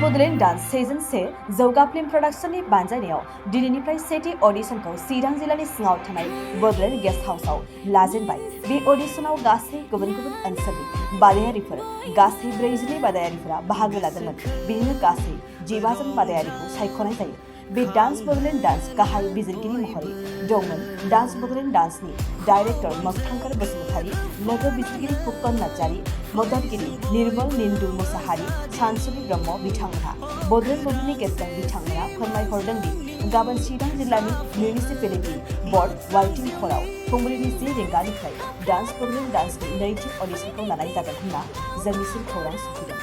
Bodoland dance season 1 जौगा film प्रडाक्शननि बानजायनायाव दिनैनिफ्राय सेथि अडिशनखौ चिरां जिल्लानि सिङाव थानाय बड'लेण्ड गेस्ट हाउसआव लाजेनबाय। बे अडिशनाव गासै गुबुन गुबुन ओनसोलनि बादायारिफोर गासै 40 बादायारिफोरा बाहागो लादोंमोन। बिदिनो गासै 15 जन बादायारिखौ सायख'नाय जायो। बे डान्स बड'लेण्ड डान्स गाहाय बिजिरगिरि महरै दंमोन डान्स बड'लेण्ड डान्सनि डाइरेक्टर मोगथांखर बसुमतारी, लोगो बिजिरगिरि फुकन नार्जारी, मददगिरि निर्मल निन्दु मोसाहारि, सानसुलि ब्रह्म बिथांमोनहा बड'लेण्ड बड'नि गेजेरजों बिथांमोना फोरमायहरदों दि गाबोन चिरां जिल्लानि मिउनिसिपेलिटि बर्ड वाइटिं हलाव फुंबिलिनि 10 रिंगानिफ्राय डान्स बड'लेण्ड डान्सनि नैथि अडिशनखौ लानाय जागोन होनना जोंनिसिम खौरां सफैदों।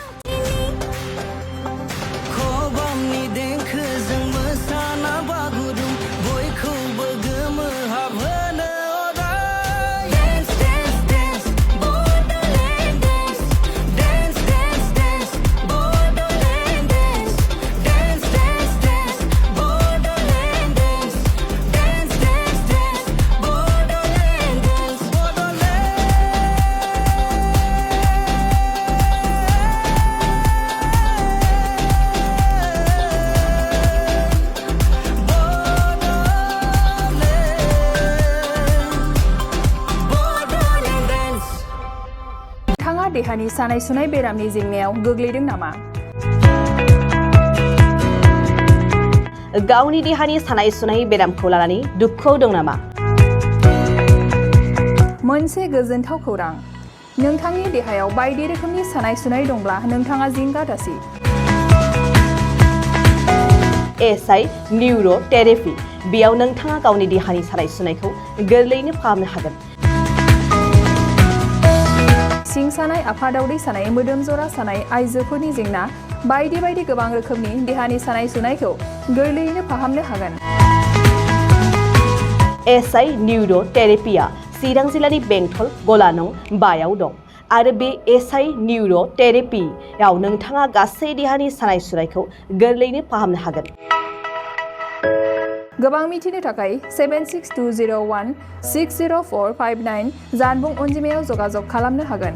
देहानि सानाय सुनाय बेरामनि जेंनायाव गोग्लैदों नामा? गावनि देहानि सानाय सुनाय बेरामखौ लानानै दुखुआव दं नामा? मोनसे गोजोनथाव खौरां, नोंथांनि देहायाव बायदि रोखोमनि सानाय सुनाय दंब्ला नोंथाङा जिंगा दासि। एसआइ निउर' थेरेपि, बेयाव नोंथाङा गावनि देहानि सानाय सुनायखौ गोरलैयैनो फाहामनो हागोन। सिं सानाय, आफादावदै सानाय, मोदोम जरा सानाय, आइजोफोरनि जेंना बायदि बायदि गोबां रोखोमनि देहानि सानाय सुनायखौ गोरलैयैनो फाहामनो हागोन। एसआइ निउर' थेरेपिया चिरां जिल्लानि बेंटल गलानं 5 आव दं आरो बे एसआइ निउर' थेरेपियाव नोंथाङा गासै देहानि सानाय सुनायखौ गोरलैयैनो फाहामनो हागोन। गोबां मिथिनो थाखाय 7620160459 जानबुं अनजिमायाव जगाजग खालामनो हागोन।